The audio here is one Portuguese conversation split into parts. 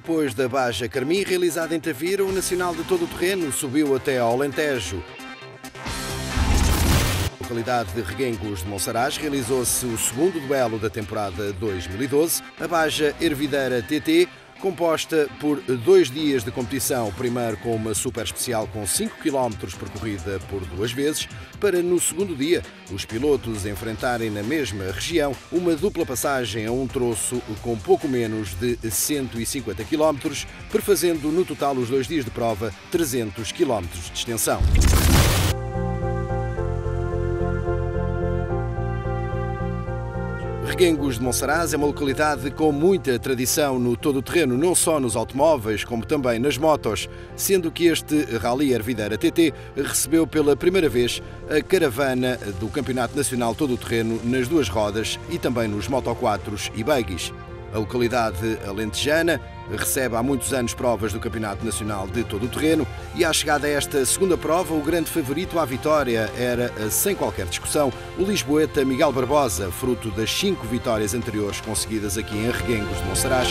depois da Baja Carmim, realizada em Tavira, o Nacional de Todo o Terreno subiu até ao Alentejo. Na localidade de Reguengos de Monsaraz realizou-se o segundo duelo da temporada 2012, a Baja Ervideira TT, composta por 2 dias de competição, primeiro com uma super especial com 5 km percorrida por 2 vezes, para no segundo dia os pilotos enfrentarem na mesma região uma dupla passagem a um troço com pouco menos de 150 km, perfazendo no total os 2 dias de prova 300 km de extensão. Reguengos de Monsaraz é uma localidade com muita tradição no todo o terreno, não só nos automóveis, como também nas motos, sendo que este Rally Ervideira TT recebeu pela primeira vez a caravana do Campeonato Nacional Todo o Terreno nas 2 rodas e também nos motoquatros e buggies. A localidade alentejana recebe há muitos anos provas do Campeonato Nacional de Todo o Terreno e, à chegada a esta segunda prova, o grande favorito à vitória era, sem qualquer discussão, o lisboeta Miguel Barbosa, fruto das 5 vitórias anteriores conseguidas aqui em Reguengos de Monsaraz.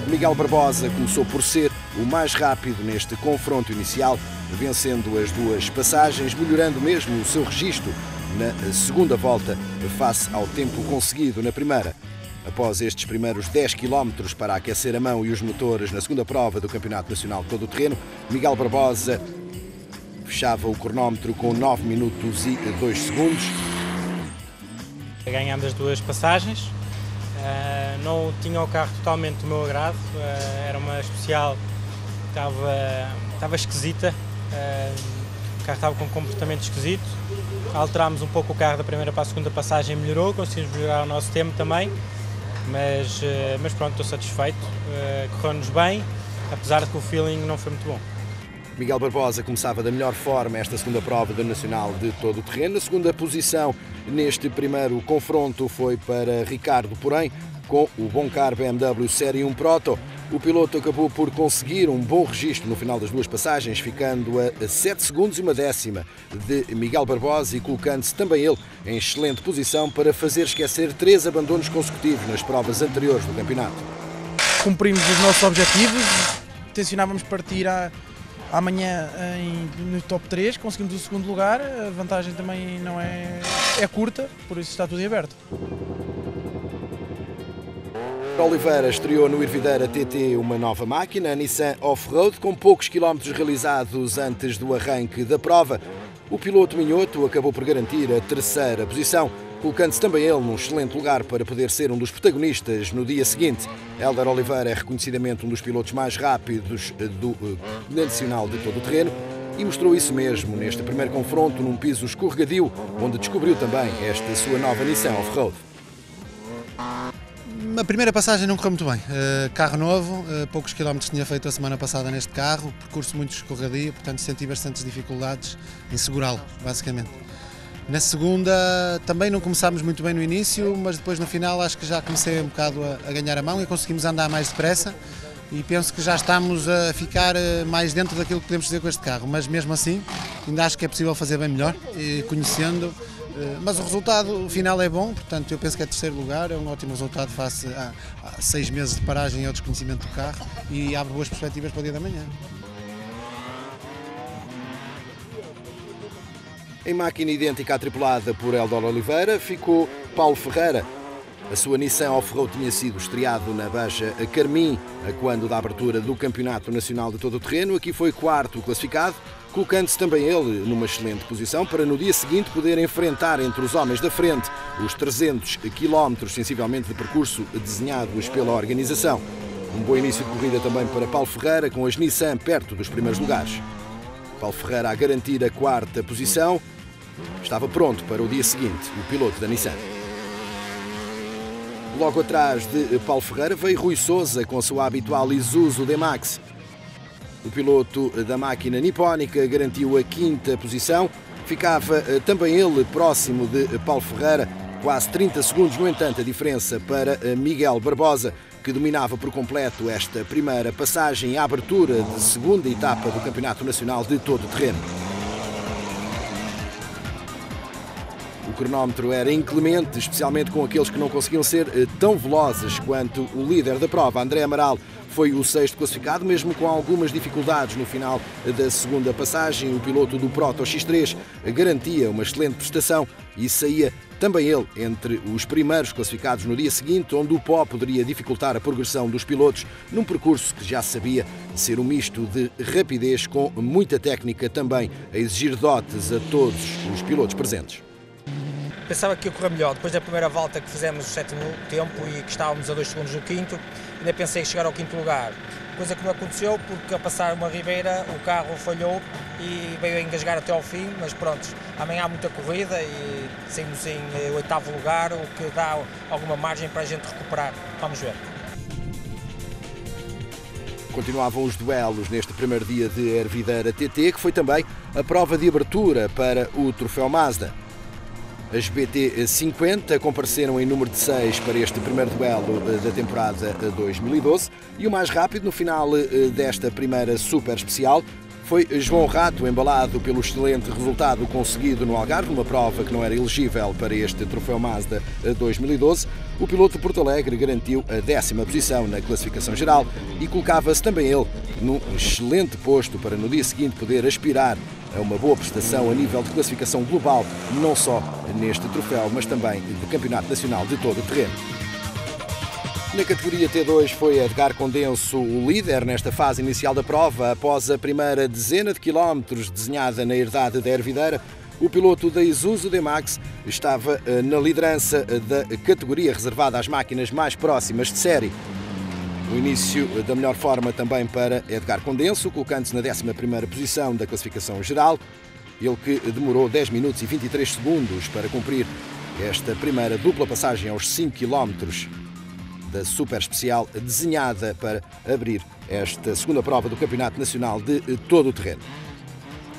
Miguel Barbosa começou por ser o mais rápido neste confronto inicial, vencendo as 2 passagens, melhorando mesmo o seu registro na segunda volta face ao tempo conseguido na primeira. Após estes primeiros 10 km para aquecer a mão e os motores na segunda prova do Campeonato Nacional de Todo o Terreno, Miguel Barbosa fechava o cronómetro com 9 minutos e 2 segundos. Ganhámos as 2 passagens. Não tinha o carro totalmente do meu agrado, era uma especial que estava esquisita, o carro estava com um comportamento esquisito. Alterámos um pouco o carro da primeira para a segunda passagem, melhorou, conseguimos melhorar o nosso tempo também, mas pronto, estou satisfeito, correu-nos bem, apesar de que o feeling não foi muito bom. Miguel Barbosa começava da melhor forma esta segunda prova do Nacional de Todo o Terreno. A segunda posição neste primeiro confronto foi para Ricardo, porém, com o bom carro BMW Série 1 Proto, o piloto acabou por conseguir um bom registro no final das 2 passagens, ficando a 7 segundos e 1/10 de Miguel Barbosa e colocando-se também ele em excelente posição para fazer esquecer 3 abandonos consecutivos nas provas anteriores do campeonato. Cumprimos os nossos objetivos, tencionávamos partir amanhã no top 3, conseguimos o segundo lugar, a vantagem também não é curta, por isso está tudo em aberto. Oliveira estreou no Ervideira TT uma nova máquina, a Nissan Off-Road, com poucos quilómetros realizados antes do arranque da prova. O piloto minhoto acabou por garantir a 3ª posição, colocando-se também ele num excelente lugar para poder ser um dos protagonistas no dia seguinte. Hélder Oliveira é reconhecidamente um dos pilotos mais rápidos do Nacional de Todo o Terreno e mostrou isso mesmo neste primeiro confronto num piso escorregadio, onde descobriu também esta sua nova Nissan Off-Road. A primeira passagem não correu muito bem, carro novo, poucos quilómetros tinha feito a semana passada neste carro, percurso muito escorregadio, portanto senti bastantes dificuldades em segurá-lo, basicamente. Na segunda também não começámos muito bem no início, mas depois no final acho que já comecei um bocado a ganhar a mão e conseguimos andar mais depressa e penso que já estamos a ficar mais dentro daquilo que podemos fazer com este carro, mas mesmo assim ainda acho que é possível fazer bem melhor, conhecendo. Mas o resultado final é bom, portanto eu penso que é 3º lugar, é um ótimo resultado face a 6 meses de paragem e ao desconhecimento do carro e abre boas perspectivas para o dia da manhã. Em máquina idêntica à tripulada por Hélder Oliveira ficou Paulo Ferreira. A sua Nissan Off-Road tinha sido estreado na Baja Carmim, quando da abertura do Campeonato Nacional de Todo o Terreno. Aqui foi 4º classificado, colocando-se também ele numa excelente posição para no dia seguinte poder enfrentar entre os homens da frente os 300 km sensivelmente de percurso desenhados pela organização. Um bom início de corrida também para Paulo Ferreira, com as Nissan perto dos primeiros lugares. Paulo Ferreira a garantir a 4ª posição, estava pronto para o dia seguinte, o piloto da Nissan. Logo atrás de Paulo Ferreira veio Rui Sousa com a sua habitual Isuzu D-Max. O piloto da máquina nipónica garantiu a 5ª posição. Ficava também ele próximo de Paulo Ferreira, quase 30 segundos, no entanto, a diferença para Miguel Barbosa, que dominava por completo esta primeira passagem e a abertura de segunda etapa do Campeonato Nacional de Todo o Terreno. O cronómetro era inclemente, especialmente com aqueles que não conseguiam ser tão velozes quanto o líder da prova. André Amaral foi o sexto classificado, mesmo com algumas dificuldades no final da segunda passagem. O piloto do Proto X3 garantia uma excelente prestação e saía também ele entre os primeiros classificados no dia seguinte, onde o pó poderia dificultar a progressão dos pilotos num percurso que já se sabia ser um misto de rapidez com muita técnica, também a exigir dotes a todos os pilotos presentes. Pensava que ia correr melhor, depois da primeira volta que fizemos o sétimo tempo e que estávamos a 2 segundos do quinto, ainda pensei em chegar ao quinto lugar, coisa que não aconteceu porque a passar uma ribeira o carro falhou e veio a engasgar até ao fim, mas pronto, amanhã há muita corrida e saímos em 8º lugar, o que dá alguma margem para a gente recuperar, vamos ver. Continuavam os duelos neste primeiro dia de Ervideira TT, que foi também a prova de abertura para o Troféu Mazda. As BT50 compareceram em número de 6 para este primeiro duelo da temporada 2012 e o mais rápido no final desta primeira super especial foi João Rato, embalado pelo excelente resultado conseguido no Algarve, numa prova que não era elegível para este Troféu Mazda 2012. O piloto de Porto Alegre garantiu a 10ª posição na classificação geral e colocava-se também ele num excelente posto para no dia seguinte poder aspirar a uma boa prestação a nível de classificação global, não só neste troféu, mas também do Campeonato Nacional de Todo o Terreno. Na categoria T2 foi Edgar Condenso o líder nesta fase inicial da prova. Após a primeira dezena de quilómetros desenhada na herdade da Ervideira, o piloto da Isuzu D-Max estava na liderança da categoria reservada às máquinas mais próximas de série. O início da melhor forma também para Edgar Condenso, colocando-se na 11ª posição da classificação geral. Ele que demorou 10 minutos e 23 segundos para cumprir esta primeira dupla passagem aos 5 km da super especial desenhada para abrir esta segunda prova do Campeonato Nacional de Todo o Terreno.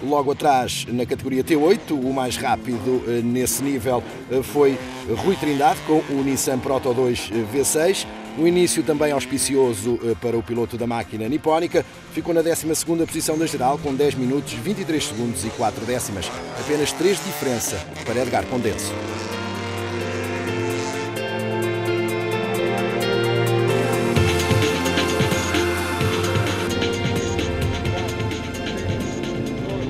Logo atrás, na categoria T8, o mais rápido nesse nível foi Rui Trindade com o Nissan Proto 2 V6. Um início também auspicioso para o piloto da máquina nipónica. Ficou na 12ª posição da geral com 10 minutos, 23 segundos e 4 décimas. Apenas 3 de diferença para Edgar Condenso.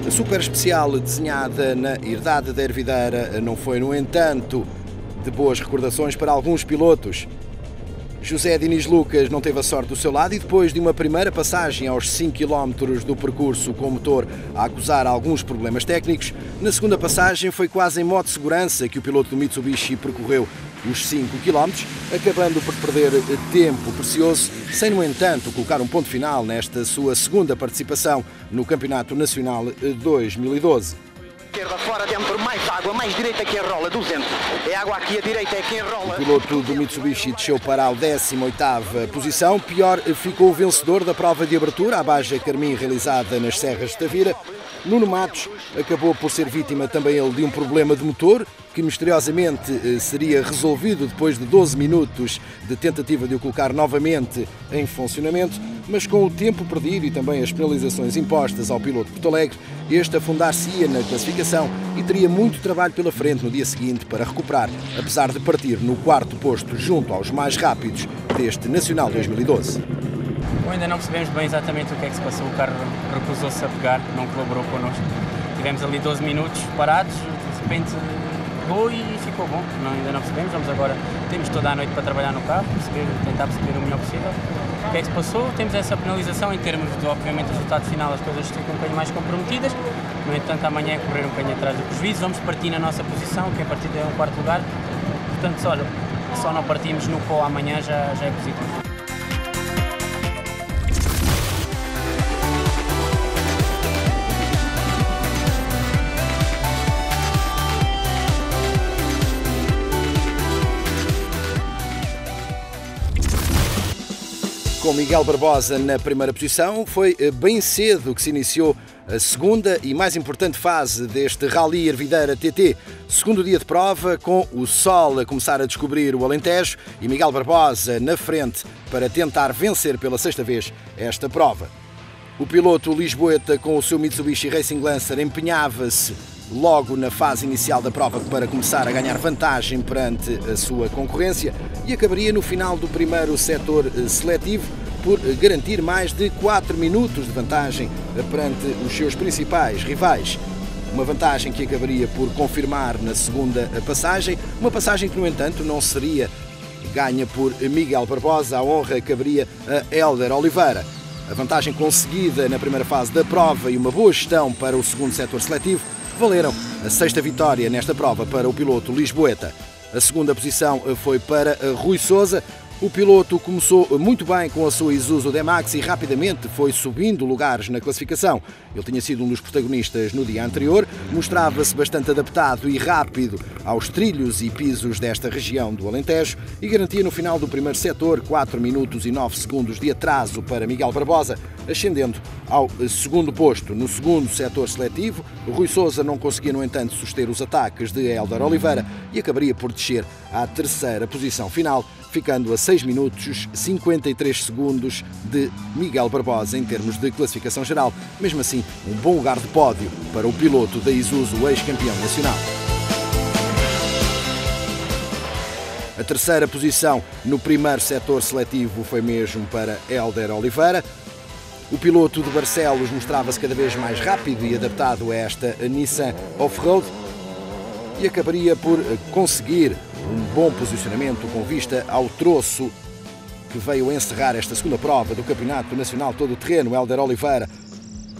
A super especial desenhada na herdade da Ervideira não foi, no entanto, de boas recordações para alguns pilotos. José Diniz Lucas não teve a sorte do seu lado e depois de uma primeira passagem aos 5 km do percurso com o motor a acusar alguns problemas técnicos, na segunda passagem foi quase em modo de segurança que o piloto do Mitsubishi percorreu os 5 km, acabando por perder tempo precioso, sem, no entanto, colocar um ponto final nesta sua segunda participação no Campeonato Nacional 2012. Esquerda, fora, dentro, mais água, mais direita que enrola, 200. É água aqui, a direita é que enrola. O piloto do Mitsubishi desceu para a 18ª posição. Pior ficou o vencedor da prova de abertura, a Baja Carmim, realizada nas Serras de Tavira. Nuno Matos acabou por ser vítima também ele de um problema de motor, que misteriosamente seria resolvido depois de 12 minutos de tentativa de o colocar novamente em funcionamento, mas com o tempo perdido e também as penalizações impostas ao piloto de Porto Alegre, este afundar-se-ia na classificação e teria muito trabalho pela frente no dia seguinte para recuperar, apesar de partir no 4º posto junto aos mais rápidos deste Nacional 2012. Ainda não percebemos bem exatamente o que é que se passou, o carro recusou-se a pegar, não colaborou connosco. Tivemos ali 12 minutos parados, de repente pegou e ficou bom. Ainda não percebemos, temos toda a noite para trabalhar no carro, tentar perceber o melhor possível o que é que se passou. Temos essa penalização em termos de, obviamente, o resultado final, as coisas ficam um bocadinho mais comprometidas. No entanto, amanhã é correr um bocadinho atrás do prejuízo, vamos partir na nossa posição, que a partir é um 4º lugar. Portanto, olha, só não partimos no pó amanhã já é positivo. Com Miguel Barbosa na primeira posição, foi bem cedo que se iniciou a segunda e mais importante fase deste Rally Ervideira TT. Segundo dia de prova, com o sol a começar a descobrir o Alentejo e Miguel Barbosa na frente para tentar vencer pela sexta vez esta prova. O piloto lisboeta com o seu Mitsubishi Racing Lancer empenhava-se logo na fase inicial da prova para começar a ganhar vantagem perante a sua concorrência e acabaria no final do primeiro setor seletivo por garantir mais de 4 minutos de vantagem perante os seus principais rivais. Uma vantagem que acabaria por confirmar na segunda passagem, uma passagem que, no entanto, não seria ganha por Miguel Barbosa, a honra caberia a Hélder Oliveira. A vantagem conseguida na primeira fase da prova e uma boa gestão para o segundo setor seletivo valeram a sexta vitória nesta prova para o piloto lisboeta. A segunda posição foi para Rui Sousa. O piloto começou muito bem com a sua Isuzu D-Max e rapidamente foi subindo lugares na classificação. Ele tinha sido um dos protagonistas no dia anterior, mostrava-se bastante adaptado e rápido aos trilhos e pisos desta região do Alentejo e garantia no final do primeiro setor 4 minutos e 9 segundos de atraso para Miguel Barbosa, ascendendo ao segundo posto. No segundo setor seletivo, Rui Sousa não conseguia, no entanto, suster os ataques de Hélder Oliveira e acabaria por descer à terceira posição final, ficando a 6 minutos 53 segundos de Miguel Barbosa em termos de classificação geral. Mesmo assim, um bom lugar de pódio para o piloto da Isuzu, ex-campeão nacional. A terceira posição no primeiro setor seletivo foi mesmo para Hélder Oliveira. O piloto de Barcelos mostrava-se cada vez mais rápido e adaptado a esta Nissan Off-Road e acabaria por conseguir um bom posicionamento com vista ao troço que veio encerrar esta segunda prova do Campeonato Nacional Todo-Terreno. Hélder Oliveira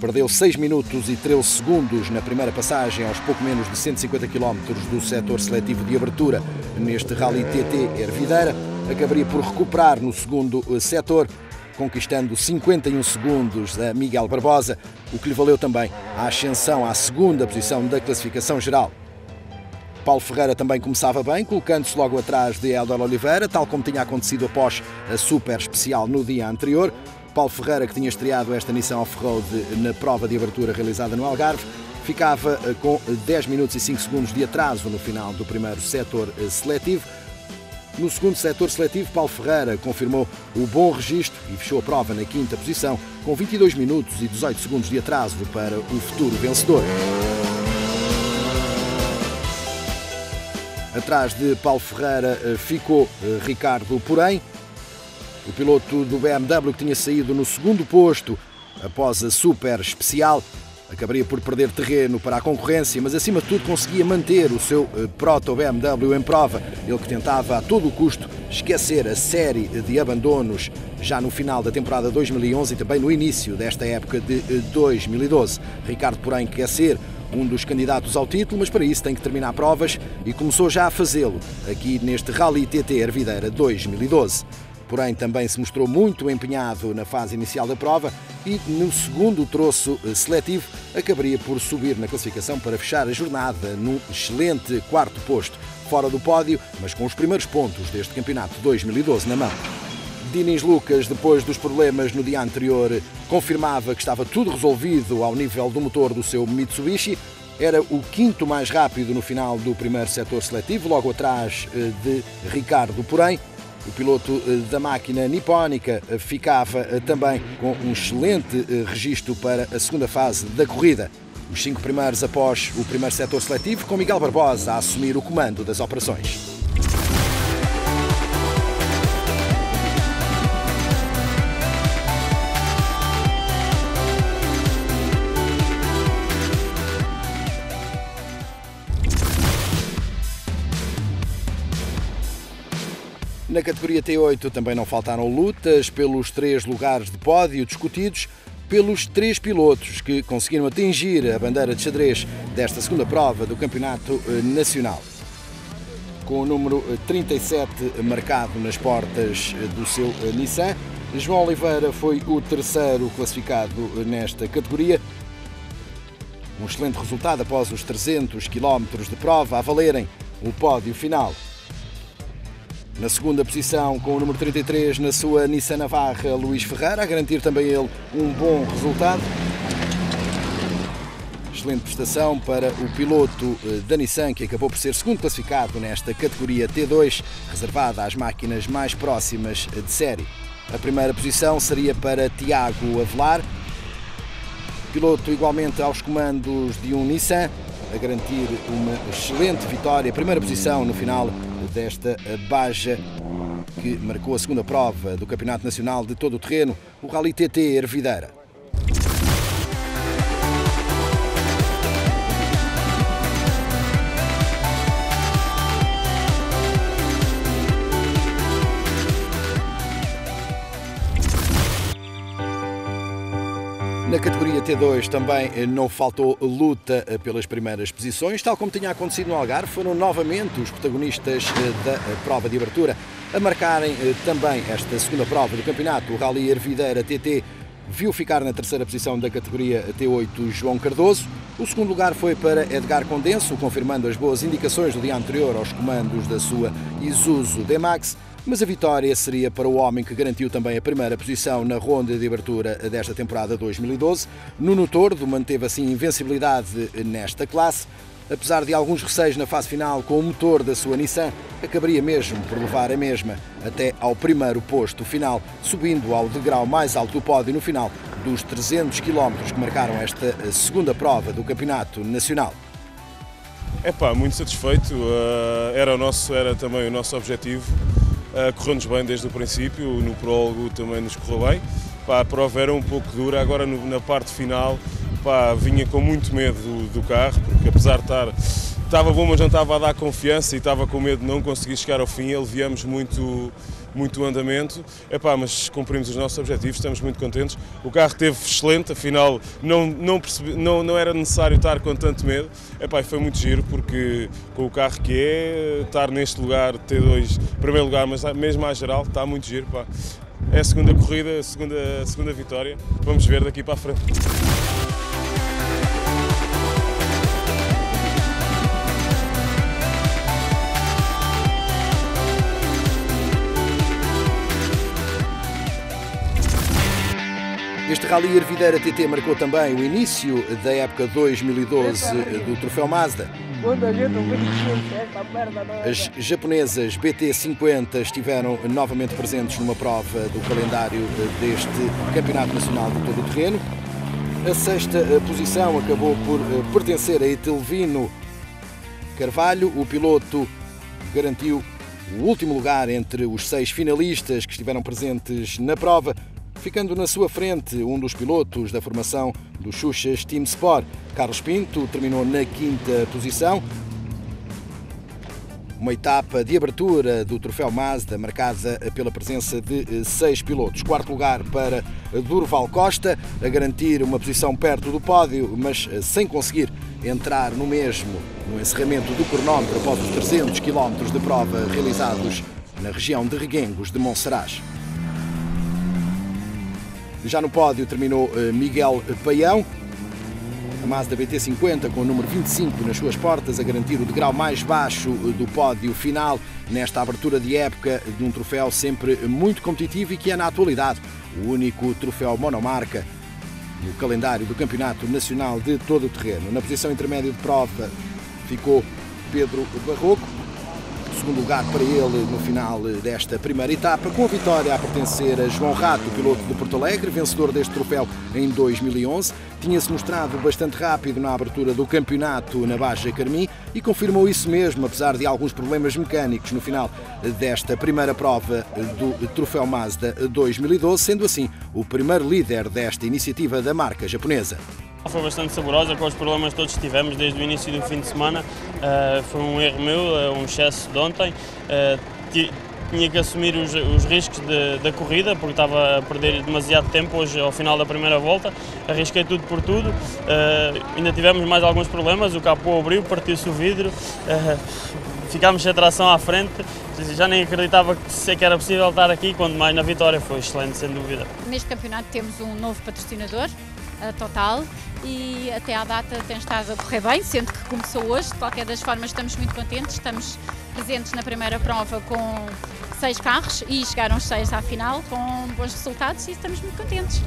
perdeu 6 minutos e 13 segundos na primeira passagem aos pouco menos de 150 km do setor seletivo de abertura neste Rally TT Ervideira. Acabaria por recuperar no segundo setor, conquistando 51 segundos a Miguel Barbosa, o que lhe valeu também a ascensão à segunda posição da classificação geral. Paulo Ferreira também começava bem, colocando-se logo atrás de Hélder Oliveira, tal como tinha acontecido após a super especial no dia anterior. Paulo Ferreira, que tinha estreado esta Nissan Off-Road na prova de abertura realizada no Algarve, ficava com 10 minutos e 5 segundos de atraso no final do primeiro setor seletivo. No segundo setor seletivo, Paulo Ferreira confirmou o bom registro e fechou a prova na quinta posição, com 22 minutos e 18 segundos de atraso para o futuro vencedor. Atrás de Paulo Ferreira ficou Ricardo Porém, o piloto do BMW que tinha saído no segundo posto após a super especial. Acabaria por perder terreno para a concorrência, mas acima de tudo conseguia manter o seu proto BMW em prova. Ele que tentava a todo o custo esquecer a série de abandonos já no final da temporada 2011 e também no início desta época de 2012. Ricardo Porém quer ser um dos candidatos ao título, mas para isso tem que terminar provas e começou já a fazê-lo aqui neste Rally TT Ervideira 2012. Porém, também se mostrou muito empenhado na fase inicial da prova e no segundo troço seletivo acabaria por subir na classificação para fechar a jornada num excelente quarto posto, fora do pódio, mas com os primeiros pontos deste campeonato 2012 na mão. Diniz Lucas, depois dos problemas no dia anterior, confirmava que estava tudo resolvido ao nível do motor do seu Mitsubishi. Era o quinto mais rápido no final do primeiro setor seletivo, logo atrás de Ricardo Porém. O piloto da máquina nipónica ficava também com um excelente registro para a segunda fase da corrida. Os 5 primeiros após o primeiro setor seletivo, com Miguel Barbosa a assumir o comando das operações. Na categoria T8 também não faltaram lutas pelos 3 lugares de pódio discutidos pelos 3 pilotos que conseguiram atingir a bandeira de xadrez desta segunda prova do Campeonato Nacional. Com o número 37 marcado nas portas do seu Nissan, João Oliveira foi o terceiro classificado nesta categoria. Um excelente resultado após os 300 km de prova a valerem o pódio final. Na segunda posição, com o número 33 na sua Nissan Navarra, Luís Ferreira, a garantir também ele um bom resultado. Excelente prestação para o piloto da Nissan, que acabou por ser segundo classificado nesta categoria T2, reservada às máquinas mais próximas de série. A primeira posição seria para Tiago Avelar, piloto igualmente aos comandos de um Nissan, a garantir uma excelente vitória, primeira posição no final desta Baja, que marcou a segunda prova do Campeonato Nacional de Todo o Terreno, o Rally TT Ervideira. Na categoria T2 também não faltou luta pelas primeiras posições, tal como tinha acontecido no Algarve. Foram novamente os protagonistas da prova de abertura a marcarem também esta segunda prova do campeonato. O Rally Ervideira TT viu ficar na terceira posição da categoria T8 João Cardoso. O segundo lugar foi para Edgar Condenso, confirmando as boas indicações do dia anterior aos comandos da sua Isuzu D-Max. Mas a vitória seria para o homem que garantiu também a primeira posição na ronda de abertura desta temporada 2012. Nuno Tordo manteve assim invencibilidade nesta classe. Apesar de alguns receios na fase final com o motor da sua Nissan, acabaria mesmo por levar a mesma até ao primeiro posto final, subindo ao degrau mais alto do pódio no final dos 300 km que marcaram esta segunda prova do Campeonato Nacional. Muito satisfeito, era também o nosso objetivo. Correu-nos bem desde o princípio, no prólogo também nos correu bem. A prova era um pouco dura, agora na parte final vinha com muito medo do carro, porque apesar de estava bom, mas não estava a dar confiança e estava com medo de não conseguir chegar ao fim. Aliviamos muito andamento, mas cumprimos os nossos objetivos, estamos muito contentes. O carro esteve excelente, afinal não era necessário estar com tanto medo. Foi muito giro, porque com o carro que estar neste lugar, T2, primeiro lugar, mas mesmo à geral, está muito giro. É a segunda corrida, a segunda vitória, vamos ver daqui para a frente. Este Rally Ervideira TT marcou também o início da época 2012 do Troféu Mazda. As japonesas BT50 estiveram novamente presentes numa prova do calendário deste Campeonato Nacional de Todo o Terreno. A sexta posição acabou por pertencer a Etelvino Carvalho. O piloto garantiu o último lugar entre os 6 finalistas que estiveram presentes na prova, ficando na sua frente um dos pilotos da formação do Xuxas Team Sport. Carlos Pinto terminou na quinta posição. Uma etapa de abertura do Troféu Mazda marcada pela presença de 6 pilotos. Quarto lugar para Durval Costa, a garantir uma posição perto do pódio, mas sem conseguir entrar no mesmo no encerramento do cronómetro após os 300 km de prova realizados na região de Reguengos de Monsaraz. Já no pódio terminou Miguel Paião, a Mazda BT50 com o número 25 nas suas portas, a garantir o degrau mais baixo do pódio final nesta abertura de época de um troféu sempre muito competitivo e que é na atualidade o único troféu monomarca no calendário do Campeonato Nacional de Todo o Terreno. Na posição intermédia de prova ficou Pedro Barroco. Segundo lugar para ele no final desta primeira etapa, com a vitória a pertencer a João Rato, piloto de Porto Alegre, vencedor deste troféu em 2011. Tinha-se mostrado bastante rápido na abertura do campeonato na Baja Carmim e confirmou isso mesmo, apesar de alguns problemas mecânicos no final desta primeira prova do Troféu Mazda 2012, sendo assim o primeiro líder desta iniciativa da marca japonesa. Foi bastante saborosa, com os problemas todos que tivemos desde o início do fim de semana. Foi um erro meu, um excesso de ontem. Tinha que assumir os riscos da corrida, porque estava a perder demasiado tempo hoje ao final da primeira volta. Arrisquei tudo por tudo. Ainda tivemos mais alguns problemas, o capô abriu, partiu-se o vidro. Ficámos sem tração à frente, já nem acreditava que era possível estar aqui, quando mais na vitória. Foi excelente, sem dúvida. Neste campeonato temos um novo patrocinador, a Total, e até à data tem estado a correr bem, sendo que começou hoje. De qualquer das formas, estamos muito contentes, estamos presentes na primeira prova com 6 carros e chegaram os 6 à final com bons resultados e estamos muito contentes.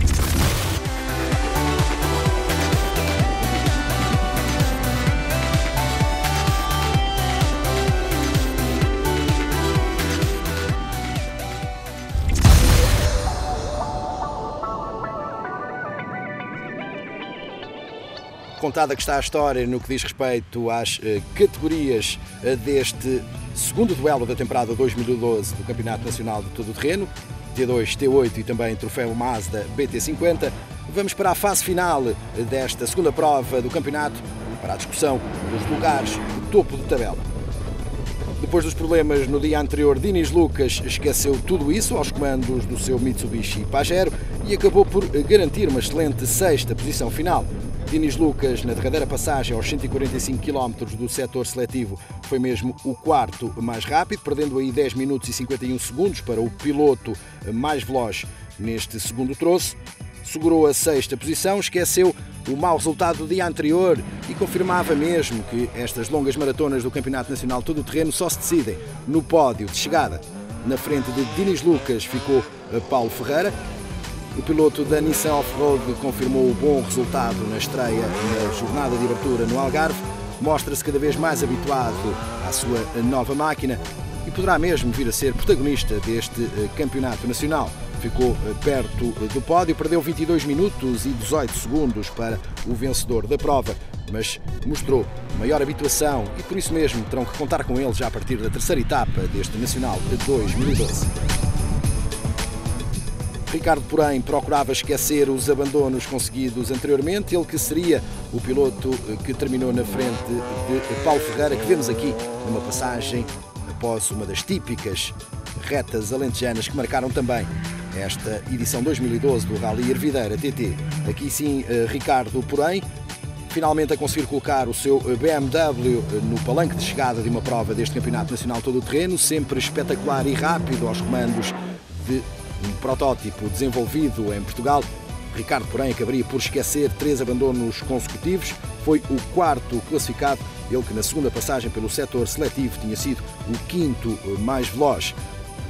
contada que está a história no que diz respeito às categorias deste segundo duelo da temporada 2012 do Campeonato Nacional de Todo o Terreno, T2, T8 e também Troféu Mazda BT50. Vamos para a fase final desta segunda prova do campeonato, para a discussão dos lugares do topo de tabela. Depois dos problemas no dia anterior, Dinis Lucas esqueceu tudo isso aos comandos do seu Mitsubishi Pajero e acabou por garantir uma excelente sexta posição final. Dinis Lucas, na derradeira passagem aos 145 km do setor seletivo, foi mesmo o quarto mais rápido, perdendo aí 10 minutos e 51 segundos para o piloto mais veloz neste segundo troço. Segurou a sexta posição, esqueceu o mau resultado do dia anterior e confirmava mesmo que estas longas maratonas do Campeonato Nacional Todo o Terreno só se decidem no pódio de chegada. Na frente de Dinis Lucas ficou Paulo Ferreira. O piloto da Nissan Off-Road confirmou o bom resultado na estreia na jornada de abertura no Algarve. Mostra-se cada vez mais habituado à sua nova máquina e poderá mesmo vir a ser protagonista deste campeonato nacional. Ficou perto do pódio, perdeu 22 minutos e 18 segundos para o vencedor da prova, mas mostrou maior habituação e por isso mesmo terão que contar com ele já a partir da terceira etapa deste Nacional de 2012. Ricardo, porém, procurava esquecer os abandonos conseguidos anteriormente, ele que seria o piloto que terminou na frente de Paulo Ferreira, que vemos aqui numa passagem após uma das típicas retas alentejanas que marcaram também esta edição 2012 do Rally Ervideira TT. Aqui sim, Ricardo, porém, finalmente a conseguir colocar o seu BMW no palanque de chegada de uma prova deste Campeonato Nacional Todo o Terreno, sempre espetacular e rápido aos comandos de um protótipo desenvolvido em Portugal. Ricardo, porém, acabaria por esquecer 3 abandonos consecutivos. Foi o quarto classificado, ele que na segunda passagem pelo setor seletivo tinha sido o quinto mais veloz.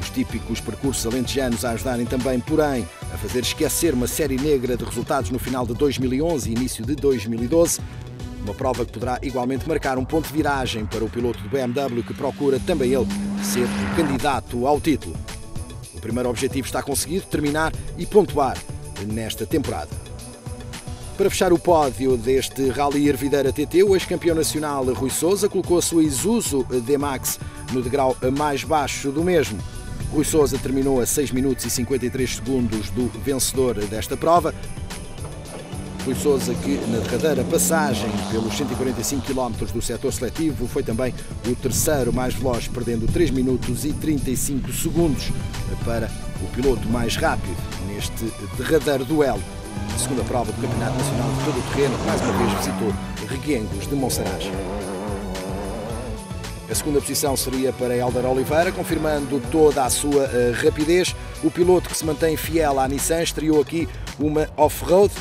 Os típicos percursos alentejanos a ajudarem também, porém, a fazer esquecer uma série negra de resultados no final de 2011 e início de 2012. Uma prova que poderá igualmente marcar um ponto de viragem para o piloto do BMW, que procura também ele ser o candidato ao título. O primeiro objetivo está conseguido, terminar e pontuar nesta temporada. Para fechar o pódio deste Rally Ervideira TT, o ex-campeão nacional Rui Sousa colocou a sua Isuzu D-Max no degrau mais baixo do mesmo. Rui Sousa terminou a 6 minutos e 53 segundos do vencedor desta prova. Rui Sousa, que na derradeira passagem pelos 145 km do setor seletivo foi também o terceiro mais veloz, perdendo 3 minutos e 35 segundos para o piloto mais rápido neste derradeiro duelo. A segunda prova do Campeonato Nacional de Todo o Terreno, que mais uma vez visitou Reguengos de Monsaraz. A segunda posição seria para Hélder Oliveira, confirmando toda a sua rapidez. O piloto que se mantém fiel à Nissan estreou aqui uma off-road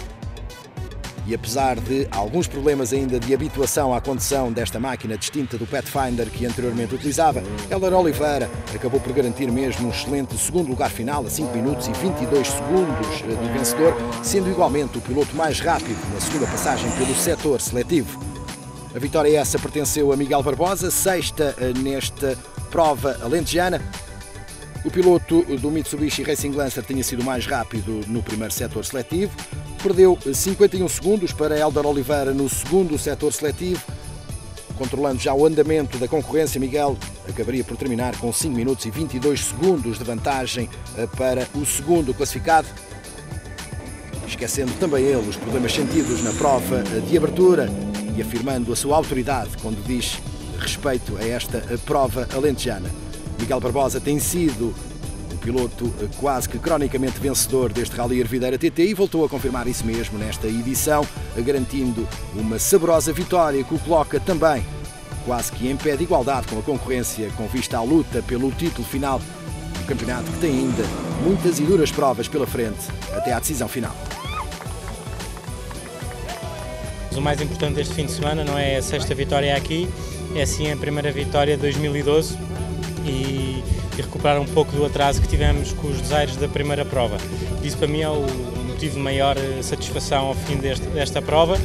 e apesar de alguns problemas ainda de habituação à condução desta máquina distinta do Pathfinder que anteriormente utilizava, Hélder Oliveira acabou por garantir mesmo um excelente segundo lugar final a 5 minutos e 22 segundos do vencedor, sendo igualmente o piloto mais rápido na segunda passagem pelo setor seletivo. A vitória essa pertenceu a Miguel Barbosa, sexta nesta prova alentejana. O piloto do Mitsubishi Racing Lancer tinha sido mais rápido no primeiro setor seletivo, perdeu 51 segundos para Hélder Oliveira no segundo setor seletivo. Controlando já o andamento da concorrência, Miguel acabaria por terminar com 5 minutos e 22 segundos de vantagem para o segundo classificado, esquecendo também ele os problemas sentidos na prova de abertura e afirmando a sua autoridade quando diz respeito a esta prova alentejana. Miguel Barbosa tem sido um piloto quase que cronicamente vencedor deste Rally Ervideira TT e voltou a confirmar isso mesmo nesta edição, garantindo uma saborosa vitória que o coloca também quase que em pé de igualdade com a concorrência com vista à luta pelo título final do campeonato, que tem ainda muitas e duras provas pela frente até à decisão final. O mais importante deste fim de semana não é a sexta vitória aqui, é sim a primeira vitória de 2012 e recuperar um pouco do atraso que tivemos com os desaires da primeira prova. Isso para mim é o motivo de maior satisfação ao fim desta prova.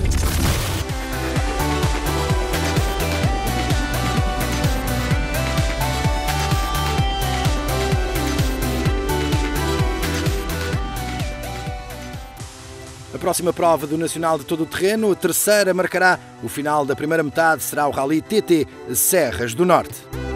A próxima prova do Nacional de Todo o Terreno, a terceira, marcará o final da primeira metade, será o Rally TT Serras do Norte.